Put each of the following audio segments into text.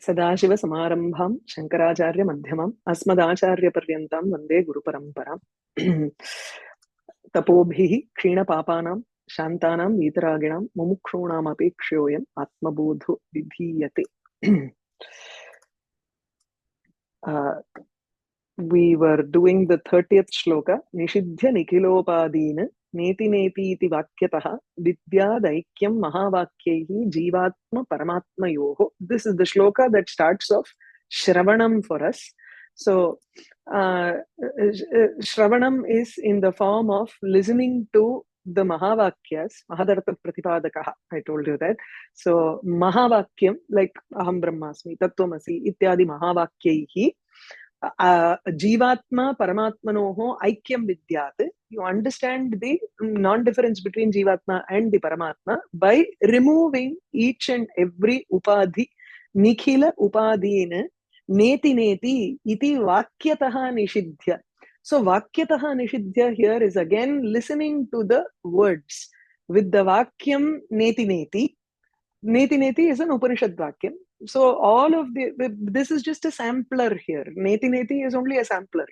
सदाशिवसमारम्भां शङ्कराचार्यमध्यमाम् अस्मदाचार्यपर्यन्तां वन्दे गुरुपरम्पराम्। तपोभिः क्षीणपापानां शान्तानां वीतरागिणां मुमुक्षूणामपेक्ष्योऽयम् आत्मबोधो विधीयते। We were doing the 30th shloka. Nishidhya nikhilopadina neti neti iti vakyatah vidyadaikyam mahavakyaihi jivatma paramatma yoho. This is the shloka that starts off Shravanam for us. So Shravanam is in the form of listening to the Mahavakyas, Mahadartha Pratipadakaha. I told you that. So Mahavakyam, like Aham Brahmasmi, Tattvamasi, Ityadi Mahavakyaihi. Jivatma Paramatmanoho Aikyam Vidyat. You understand the non-difference between Jivatma and the Paramatma by removing each and every upadhi. Nikhila upadhina neti neti iti vakyataha nishidhya. So vakyataha nishidhya here is again listening to the words with the vakyam neti neti. Neti neti is an Upanishad vakyam. So all of this is just a sampler here. Neti neti is only a sampler.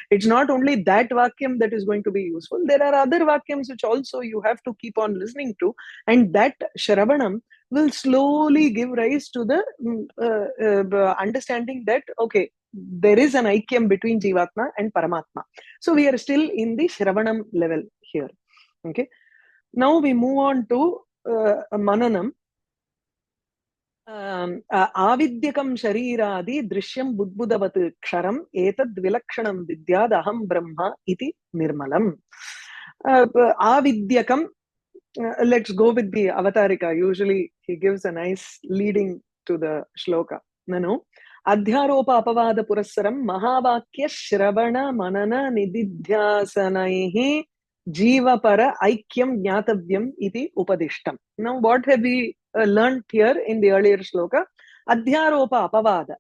It's not only that vakyam that is going to be useful. There are other vakyams which also you have to keep on listening to, and that Shravanam will slowly give rise to the understanding that okay, there is an aikyam between Jivatma and Paramatma. So we are still in the Shravanam level here. Okay. Now we move on to Mananam. Avidyakam shariradi drishyam budbudavat ksharam etad vilakshanam vidyad aham brahma iti nirmalam. Avidyakam, let's go with the avatarika. Usually he gives a nice leading to the shloka. Nanu adhyaropa apavada purassaram mahavakya shravana manana nididhyasanaihi jivapara aikyam jnatavyam iti upadishtam. Now what have we learned here in the earlier shloka? Adhyaropa apavada.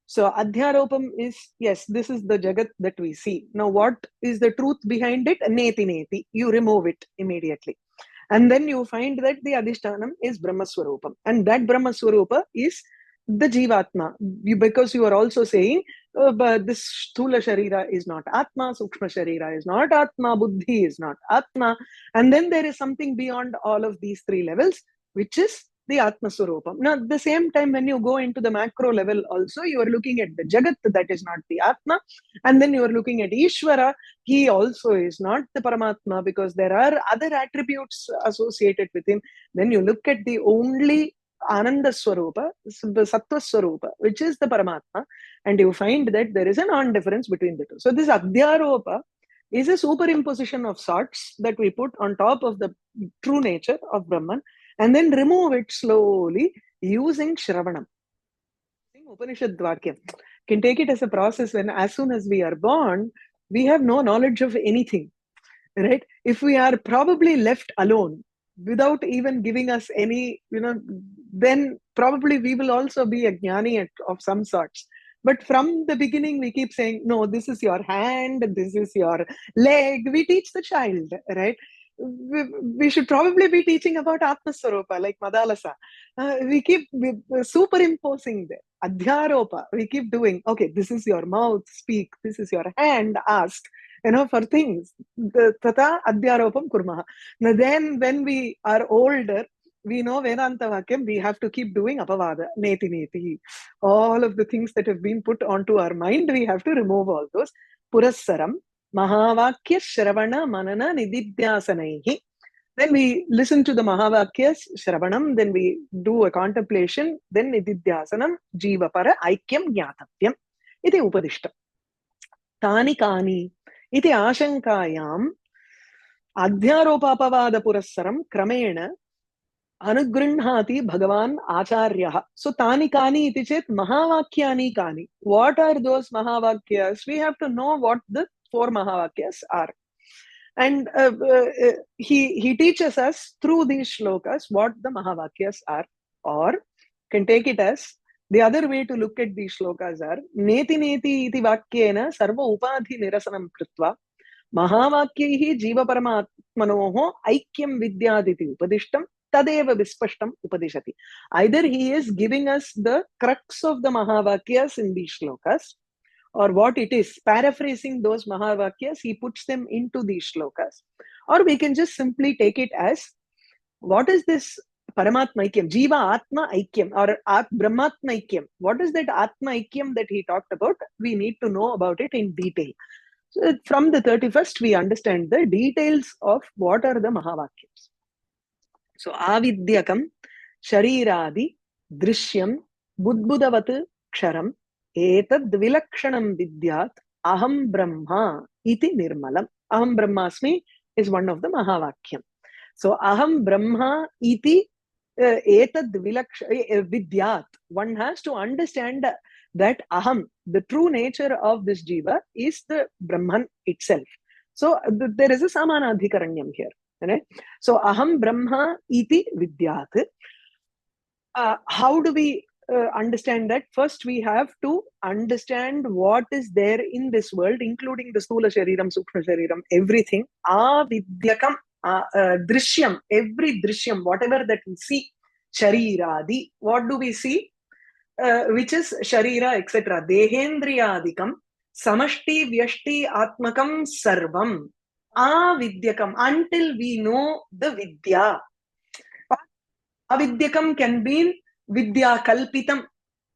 So adhyaropam is, yes, this is the jagat that we see. Now what is the truth behind it? Neti neti. You remove it immediately. And then you find that the adhishtanam is Brahmaswarupam. And that Brahmaswarupa is the Jivatma. Because you are also saying, but this Sthula Sharira is not Atma, Sukshma Sharira is not Atma, Buddhi is not Atma. And then there is something beyond all of these three levels, which is the Atma Swarupam. Now, at the same time, when you go into the macro level also, you are looking at the Jagat, that is not the Atma. And then you are looking at Ishvara, he also is not the Paramatma because there are other attributes associated with him. Then you look at the only Ananda Swarupa, Sattva Swarupa, which is the Paramatma, and you find that there is a non-difference between the two. So this Adhyaropa is a superimposition of sorts that we put on top of the true nature of Brahman, and then remove it slowly using Shravanam. Upanishad Vakyam. Can take it as a process when as soon as we are born, we have no knowledge of anything, right? If we are probably left alone without even giving us any, then probably we will also be a jnani of some sorts. But from the beginning, we keep saying, no, this is your hand, this is your leg. We teach the child, right? We should probably be teaching about Atma Swarupa, like Madalasa. We keep superimposing the Adhyaropa. We keep doing, okay, this is your mouth, speak. This is your hand, ask. For things. Tata Adhyaropam Kurmaha. Now then, when we are older, we know Vedānta Vakyam, we have to keep doing Apavada, Neti Neti. All of the things that have been put onto our mind, we have to remove all those. Purassaram. Mahavakya Shravana Manana Nididhyasanaihi. Then we listen to the Mahavakyas, Shravanam, then we do a contemplation, then Nididhyasanam, Jivapara, Aikyam Jnatavyam. Iti Upadishtam. Tani Kani, Iti Āśaṅkāyām, Adhyaropapavada Purassaram, Kramena, Anugrinhati Bhagavan Acharyaha. So Tani Kani iti chet Mahavakyani Kani. What are those Mahavakyas? We have to know what the 4 Mahavakyas are. And he teaches us through these shlokas what the Mahavakyas are. Or can take it as the other way to look at these shlokas are Neti Neti iti Vakyena Sarva Upadhi Nirasanam Kritva Mahavakyahi Jiva Paramatmanoho Aikyam Vidyaditi Upadishtam tadeva vispashtam upadishati. Either he is giving us the crux of the Mahavakyas in these shlokas, or what it is, paraphrasing those Mahavakyas, he puts them into these shlokas. Or we can just simply take it as, what is this Paramatma Aikyam, Jiva Atma Aikyam, or Brahmatma Aikyam? What is that Atma Aikyam that he talked about? We need to know about it in detail. So from the 31st, we understand the details of what are the Mahavakyams. So Avidyakam, Shariradi, Drishyam, Budbudavat Ksharam, Etad Vilakshanam Vidyat, Aham Brahma iti Nirmalam. Aham Brahmasmi is one of the Mahavakyam. So Aham Brahma iti Etad Vidyat. One has to understand that Aham, the true nature of this Jiva, is the Brahman itself. So there is a Samanadhikaranyam here. Right? So Aham Brahma iti Vidyat. How do we understand that? First, we have to understand what is there in this world, including the Stula Shariram, Sukshma Shariram, everything. Avidyakam, Drishyam, every Drishyam, whatever that we see, Shariradi, what do we see? Which is Sharira, etc. Dehendriyadikam, Samashti Vyashti Atmakam Sarvam, Avidyakam, until we know the Vidya. Avidyakam can be Vidya Kalpitam.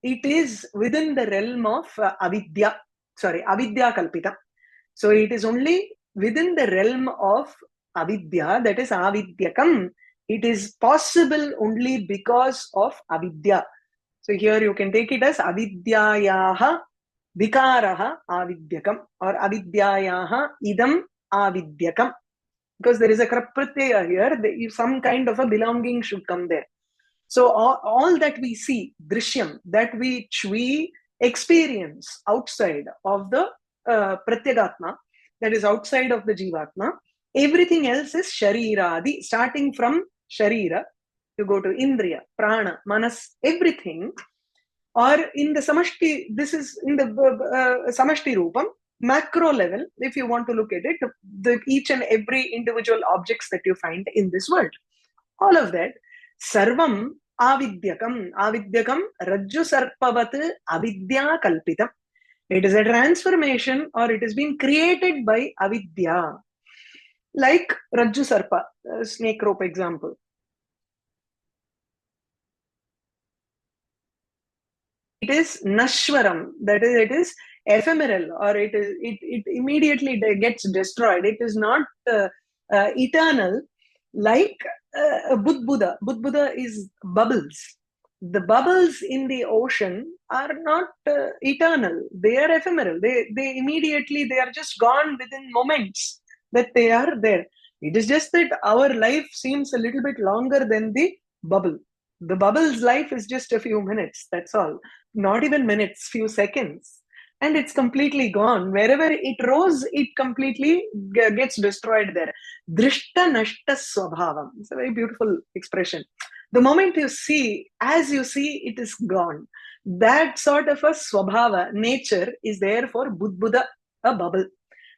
It is within the realm of Avidya. Avidya Kalpitam. So it is only within the realm of Avidya, that is Avidyakam. It is possible only because of Avidya. So here you can take it as Avidyayaha Vikaraha Avidyakam, or Avidyayaha Idam Avidyakam. Because there is a Krapratyaya here, some kind of a belonging should come there. So all that we see, Drishyam, that which we experience outside of the Pratyagatma, that is outside of the Jivatma, everything else is Shariradi, starting from Sharira, you go to Indriya, Prana, Manas, everything. Or in the Samashti, this is in the Samashti Rupam, macro level, if you want to look at it, each and every individual objects that you find in this world. All of that, Sarvam Avidyakam, Avidyakam Rajju Sarpavat Avidya Kalpitam. It is a transformation, or it is being created by Avidya. Like Rajju Sarpa, snake rope example. It is Nashwaram, that is, it is ephemeral, or it immediately gets destroyed. It is not eternal, like Budbuddha. Budbuddha is bubbles. The bubbles in the ocean are not eternal. They are ephemeral. They immediately, they are just gone within moments that they are there. It is just that our life seems a little bit longer than the bubble. The bubble's life is just a few minutes, that's all. Not even minutes, few seconds. And it's completely gone. Wherever it rose, it completely gets destroyed there. Drishta nashta swabhavam. It's a very beautiful expression. The moment you see, as you see, it is gone. That sort of a swabhava, nature, is there for Budbuddha, a bubble.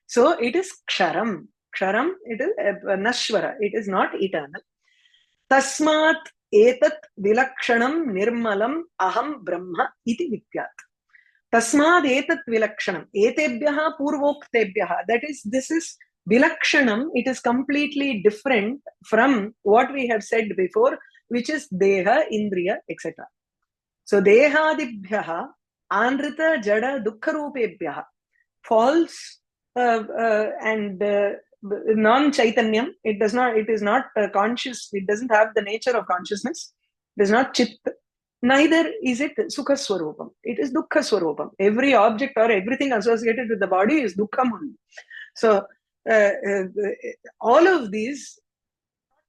So it is ksharam. Ksharam, it is nashvara. It is not eternal. Tasmat etat vilakshanam nirmalam aham brahma iti vidyat. Tasmad etat vilakshanam. Etebhyaha purvoktebhyaha. That is, this is vilakshanam. It is completely different from what we have said before, which is deha, indriya, etc. So dehadibhyaha anrita jada dukkharupebhyaha. False and non-chaitanyam. It is not conscious. It doesn't have the nature of consciousness. It is not chit. Neither is it sukha swarupam. It is dukkha swarupam. Every object or everything associated with the body is dukkham only. So all of these,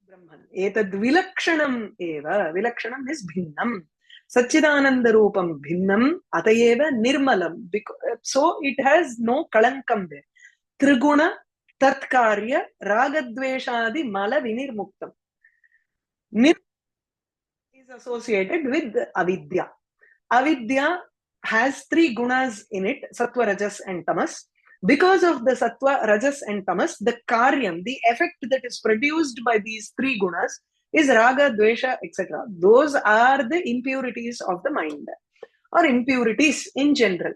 Brahman. Etad vilakshanam eva. Vilakshanam is bhinnam. Satchidananda rupam bhinnam atayeva nirmalam. So it has no kalankam there. Triguna tatkarya ragadveshadi mala vinirmuktam. Nir is associated with avidya. Avidya has three gunas in it, sattva, rajas and tamas. Because of the sattva, rajas and tamas, the karyam, the effect that is produced by these three gunas, is raga, dvesha, etc. Those are the impurities of the mind, or impurities in general.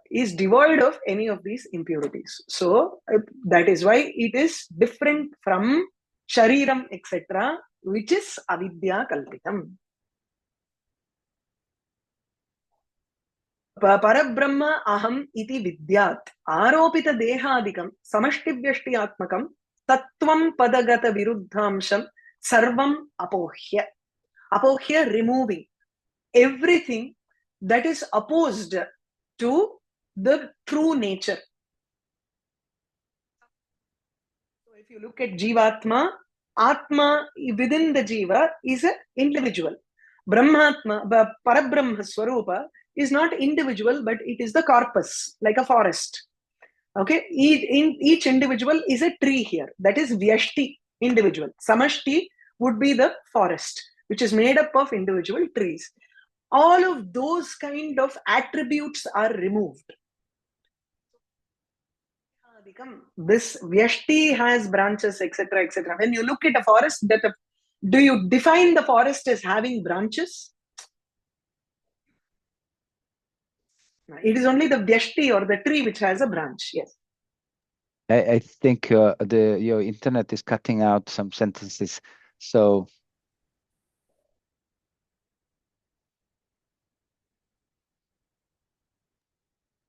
Is devoid of any of these impurities. So that is why it is different from shariram, etc., which is avidya kalpitam. Parabrahma aham iti vidyat aropita dehadikam samashtivyashti atmakam tattvam padagata viruddhamsham sarvam apohya. Apohya, removing everything that is opposed to the true nature. So if you look at Jivatma, Atma within the Jiva is an individual. Brahmatma, Parabrahma Swarupa is not individual, but it is the corpus, like a forest. Okay, each individual is a tree here. That is Vyashti, individual. Samashti would be the forest, which is made up of individual trees. All of those kind of attributes are removed. This Vyashti has branches, etc., etc. When you look at a forest, do you define the forest as having branches? It is only the Vyashti or the tree which has a branch. Yes. I think your internet is cutting out some sentences. So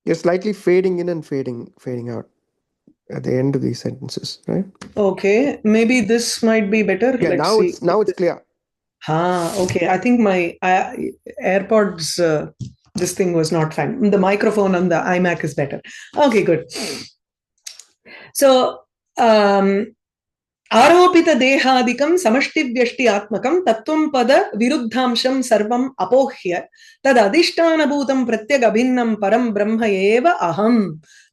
you're slightly fading in and fading out at the end of these sentences, right? Okay, maybe this might be better. Yeah, Let's see. Now it's clear. Okay. I think my AirPods, this thing was not fine. The microphone on the iMac is better. Okay, good. So, आरोपित देहादिकं समष्टिव्यष्टि आत्मकं तत्त्वं पद विरुद्धांशं सर्वम् अपोह्य तद अधिष्ठानभूतं प्रत्यगभिन्नं परं ब्रह्म एव अहं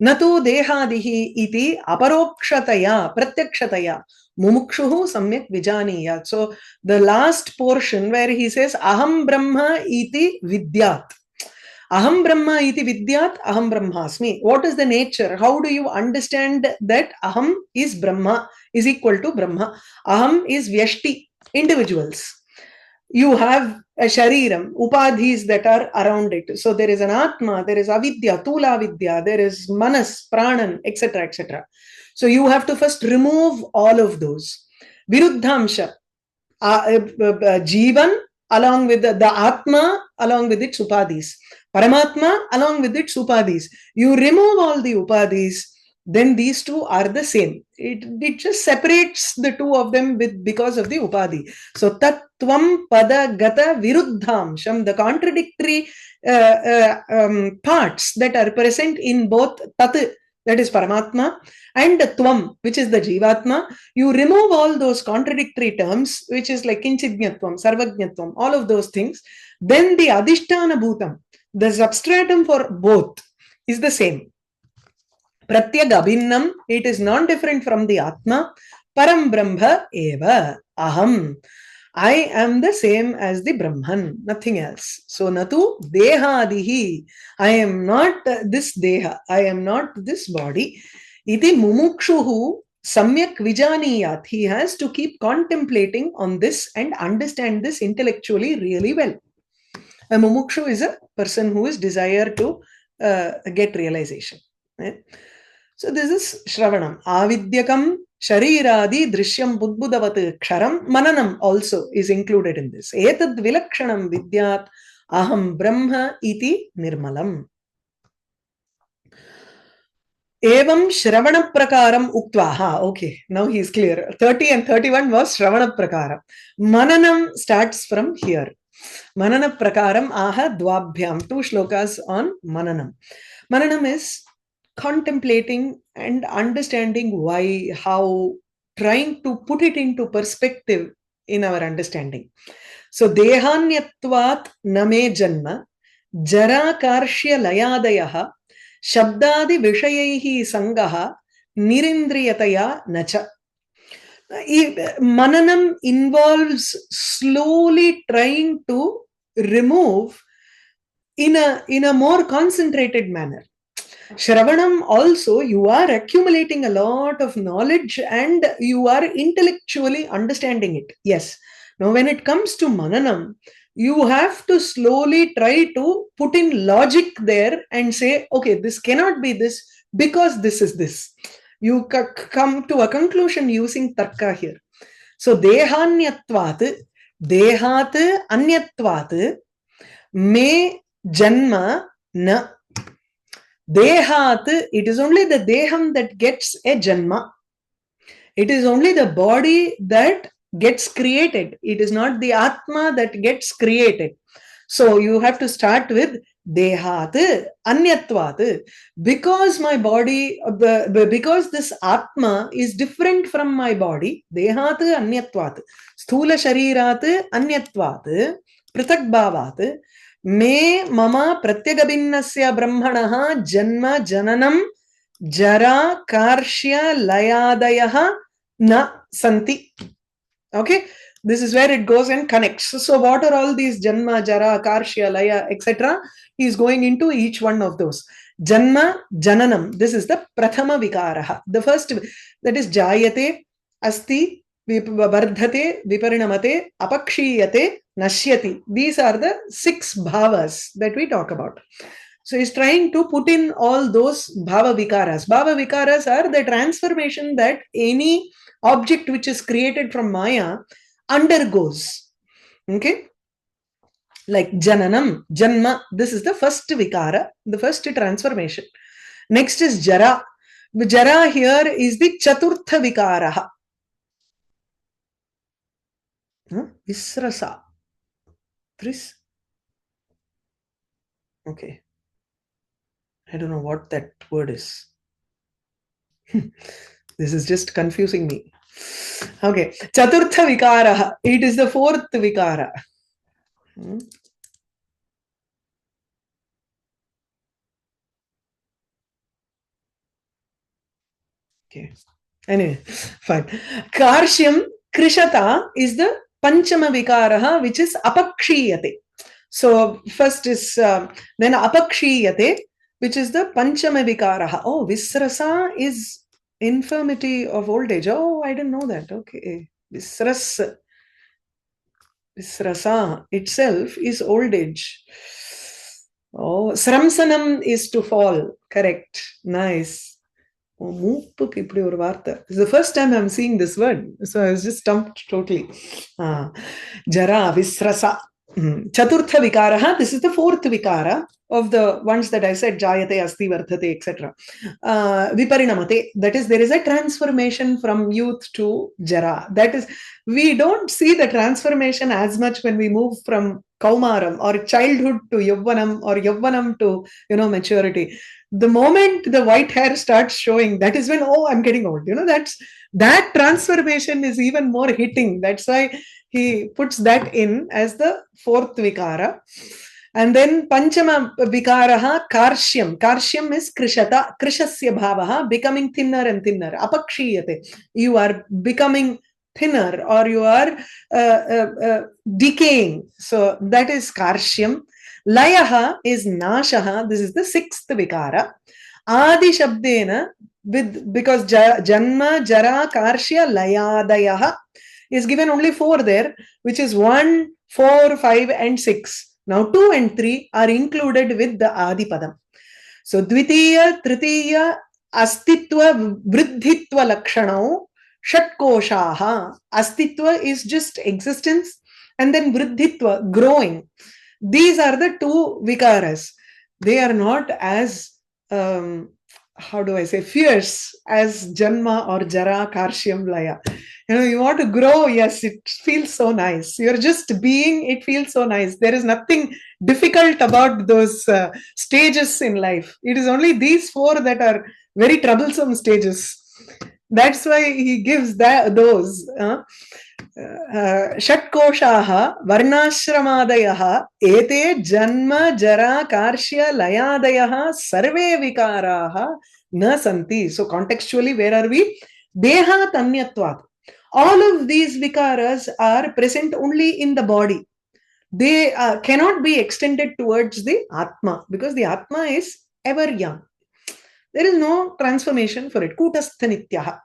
न तु देहादिः इति अपरोक्षतया प्रत्यक्षतया मुमुक्षुः सम्यक् विजानीयात्. So the last portion where he says aham brahma iti vidyat. Aham Brahma iti vidyat, aham brahmasmi. What is the nature? How do you understand that aham is Brahma, is equal to Brahma? Aham is Vyashti, individuals. You have a shariram, upadhis that are around it. So there is an Atma, there is avidya, Tula vidya, there is manas, pranan, etc., etc. So you have to first remove all of those. Viruddhamsha, Jivan along with the Atma along with its upadhis. Paramatma along with its upadhis. You remove all the upadhis, then these two are the same. It just separates the two of them because of the upadhi. So tattvam pada gata viruddhamsham, the contradictory parts that are present in both tat, that is Paramatma, and tvam, which is the Jivatma, you remove all those contradictory terms, which is like Kinchidnyatvam, Sarvajñatvam, all of those things. Then the Adhisthana Bhutam, the substratum for both, is the same. Pratyagabhinnam, it is non-different from the Atma. Param Brahma eva aham. I am the same as the Brahman, nothing else. So natu dehadihi. I am not this deha. I am not this body. Iti mumukshuhu samyak vijaniyat. He has to keep contemplating on this and understand this intellectually really well. A mumukshu is a person who is desire to get realization. Right? So this is Shravanam. Avidyakam Shariradi Drishyam Budbudavat Ksharam. Mananam also is included in this. Etad Vilakshanam Vidyat Aham Brahma iti Nirmalam. Evam Shravana Prakaram Uktvaha. Okay, now he is clear. 30 and 31 was Shravana Prakaram. Mananam starts from here. Manana Prakaram Aha Dvabhyam. 2 shlokas on Mananam. Mananam is contemplating and understanding why, how, trying to put it into perspective in our understanding. So, Dehanyatvat name janma, jara karshya layadayaha, shabdadi vishayaihi sangaha, nirindriyataya nacha. Mananam involves slowly trying to remove in a more concentrated manner. Shravanam also, you are accumulating a lot of knowledge and you are intellectually understanding it. Yes. Now, when it comes to Mananam, you have to slowly try to put in logic there and say, okay, this cannot be this because this is this. You come to a conclusion using tarka here. So, dehanyatvat, dehat anyatvat, me janma na. Dehat, it is only the deham that gets a janma. It is only the body that gets created. It is not the atma that gets created. So you have to start with dehat, anyatvat. Because my body, because this atma is different from my body, dehat, anyatvat. Sthula sharirat, anyatvat. Prithak bhavat. Me mama pratyagabinnasya brahmanaha janma jananam jara karshya layadayaha na santi. Okay, this is where it goes and connects. So what are all these janma, jara, karshya, laya, etc.? He is going into each one of those. Janma, jananam, this is the prathama vikaraha. The first, that is jayate, asti, vardhate, viparinamate, apakshiyate, nashyati. These are the 6 bhavas that we talk about. So he's trying to put in all those bhava vikaras. Bhava vikaras are the transformation that any object which is created from Maya undergoes. Okay? Like jananam, janma, this is the first vikara, the first transformation. Next is jara. The jara here is the chaturtha vikaraha. Visrasa. Tris. Okay. I don't know what that word is. This is just confusing me. Okay. Chaturtha vikara. It is the 4th vikara. Okay. Anyway, fine. Karshyam krishata is the panchama vikaraha, which is apakshiyate. So first is then apakshiyate, which is the panchama vikaraha. Oh, visrasa is infirmity of old age. Oh, I didn't know that. Okay. Visrasa itself is old age. Oh, sramsanam is to fall. Correct. Nice. This is the first time I'm seeing this word. So I was just stumped totally. Jara, visrasa. Chaturtha vikaraha. This is the 4th vikara of the ones that I said, jayate, asti, vardhate, etc. Viparinamate. That is, there is a transformation from youth to jara. That is, we don't see the transformation as much when we move from kaumaram or childhood to yavvanam or yavvanam to, maturity. The moment the white hair starts showing, that is when, oh, I'm getting old. That transformation is even more hitting. That's why he puts that in as the 4th vikara. And then panchama vikaraha karshyam. Karshyam is krishata, krishasya bhavaha, becoming thinner and thinner. Apakshiyate. You are becoming thinner or you are decaying. So that is karshyam. Layaha is nashaha. This is the 6th vikara. Ādi shabdena, because janma, jara, karshya, layadayaha is given only 4 there, which is 1, 4, 5, and 6. Now 2 and 3 are included with the Adi Padam. So dvitiya, tritiya, astitva, vriddhitva lakshanau, shatkoshaha. Astitva is just existence, and then vriddhitva, growing. These are the 2 vikaras. They are not as, how do I say, fierce as janma or jara, karshyam, laya. You want to grow, yes, it feels so nice. You're just being, it feels so nice. There is nothing difficult about those stages in life. It is only these 4 that are very troublesome stages. That's why he gives those. Shatkoshaha, varnashramaadayaha, ete janma, jara, karshya, layadayaha, sarve vikaraha, na santi. So contextually, where are we? Deha tanyatvat. All of these vikaras are present only in the body. They cannot be extended towards the Atma because the Atma is ever young. There is no transformation for it. Kutastha nityaha.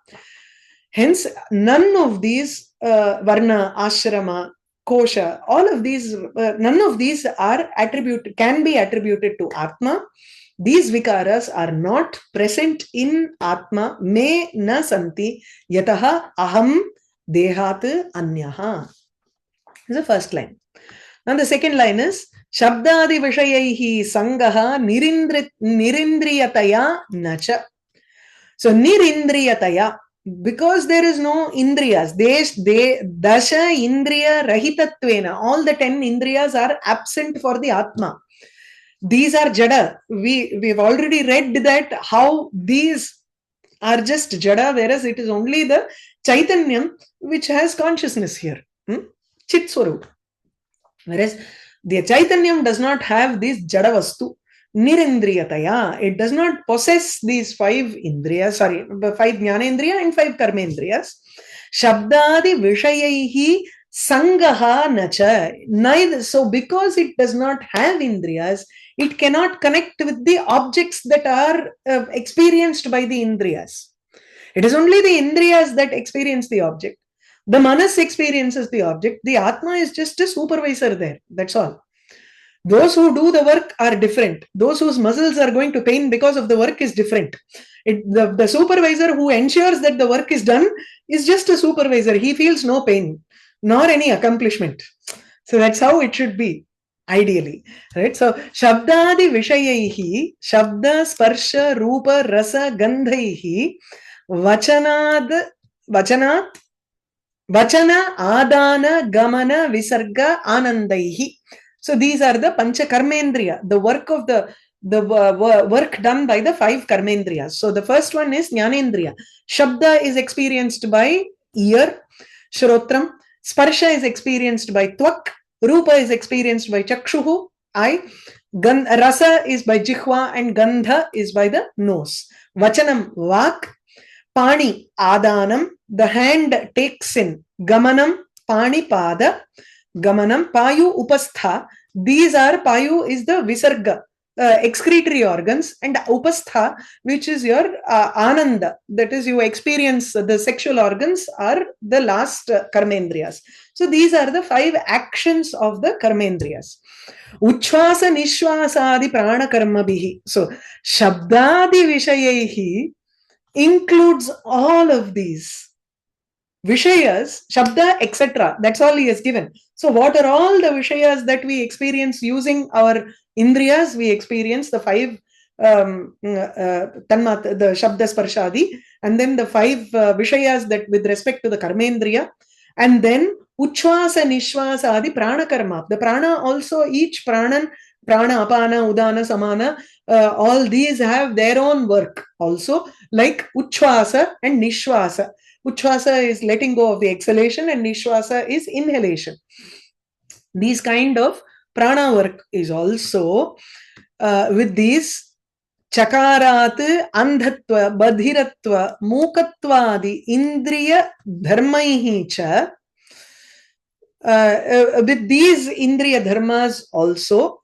Hence, none of these varna, ashrama, kosha, all of these, none of these are attributed, can be attributed to Atma. These vikaras are not present in Atma. Me na santi yataha aham dehat anyaha. This is the first line. And the second line is Shabdadi Vishayaihi Sangaha Nirindriyataya Nacha. So Nirindriyataya, because there is no Indriyas, they Dasha Indriya Rahitatvena, all the 10 Indriyas are absent for the Atma. These are Jada. We've already read that how these are just Jada, whereas it is only the Chaitanyam which has consciousness here. Chit Swarup. Whereas the Chaitanyam does not have this Jada Vastu. Nirindriyataya. It does not possess these 5 Indriyas, 5 Jnanendriya and 5 Karmendriyas. Shabdadi Vishayaihi Sangaha Nacha. Neither. So because it does not have Indriyas, it cannot connect with the objects that are experienced by the Indriyas. It is only the Indriyas that experience the object. The Manas experiences the object. The Atma is just a supervisor there. That's all. Those who do the work are different. Those whose muscles are going to pain because of the work is different. The supervisor who ensures that the work is done is just a supervisor. He feels no pain, nor any accomplishment. So that's how it should be, ideally. Right? So, Shabdadi Vishayaihi, Shabda, Sparsha, Rupa, Rasa, Gandhaihi, Vachanat, Vachana, Adana, Gamana, Visarga, Anandaihi. So these are the Pancha Karmendriya, the work of the work done by the 5 Karmendriyas. So the first one is Jnanendriya. Shabda is experienced by ear, Shrotram. Sparsha is experienced by Tvak. Rupa is experienced by Chakshuhu, eye. Rasa is by Jihva and Gandha is by the nose. Vachanam, Vak. Pani, Adanam. The hand takes in. Gamanam, Pani, Pada. Gamanam, Payu, Upastha. These are, Payu is the Visarga, excretory organs, and Upastha, which is your Ananda, that is you experience the sexual organs, are the last Karmendriyas. So these are the 5 actions of the Karmendriyas. Uchvasa Nishwasadi Prana Karmabihi. So Shabdadi Vishayehi includes all of these. Vishayas, Shabda, etc. That's all he has given. So what are all the Vishayas that we experience using our Indriyas? We experience the 5 Tanmat, the Shabda Sparshadi, and then the 5 Vishayas that with respect to the Karmendriya, and then Uchvasa, Nishvasa, Adi Prana Karma. The Prana also, each Pranan, Prana, Apana, Udana, Samana, all these have their own work also, like Uchvasa and Nishvasa. Uchvasa is letting go of the exhalation and Nishvasa is inhalation. These kind of prana work is also with these Chakarat, Andhatva, Badhiratva, Mukattvadi, Indriya, Dharmaihi cha. With these Indriya Dharmas also,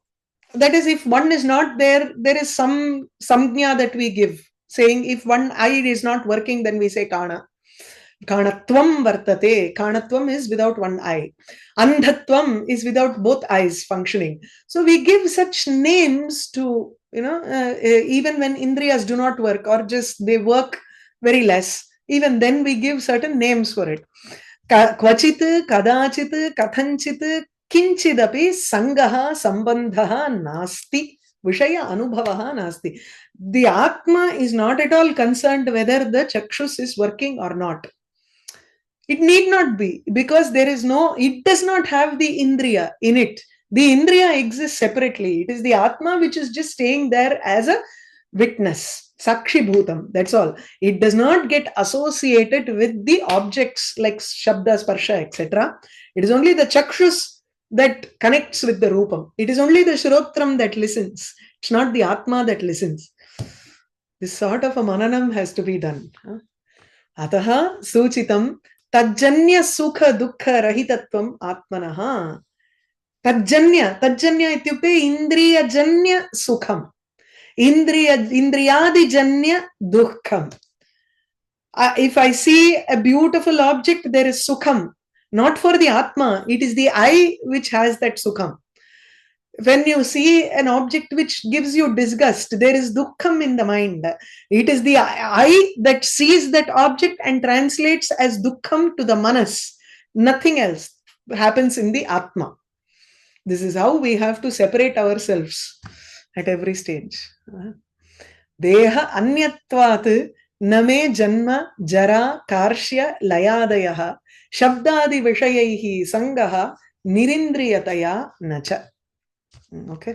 that is, if one is not there, there is some samjna that we give, saying if one eye is not working, then we say Kana. Kanatvam vartate. Kanatvam is without one eye. Andhatvam is without both eyes functioning. So we give such names to, even when Indriyas do not work or just they work very less, even then we give certain names for it. Kvachit, kadachit, kathanchit, kinchidapi, sangaha, sambandhaha, nasti, vishaya anubhavaha nasti. The Atma is not at all concerned whether the Chakshus is working or not. It need not be, because there is it does not have the Indriya in it. The Indriya exists separately. It is the Atma which is just staying there as a witness. Sakshi Bhutam, that's all. It does not get associated with the objects like Shabda, Sparsha, etc. It is only the Chakshus that connects with the Rupam. It is only the Shrotram that listens. It's not the Atma that listens. This sort of a mananam has to be done. Ataha suchitam tajjanya sukha dukkha rahitatvam atmanaha. Tajjanya ityukte indriya janya sukham. Indriyadi janya dukkham. If I see a beautiful object, there is sukham. Not for the Atma, it is the I which has that sukham. When you see an object which gives you disgust, there is dukkham in the mind. It is the I that sees that object and translates as dukkham to the manas. Nothing else happens in the Atma. This is how we have to separate ourselves at every stage. Deha anyatvat name janma jara karshya layadayaha shabdadi vishayaihi sangaha nirindriyataya nacha. Okay.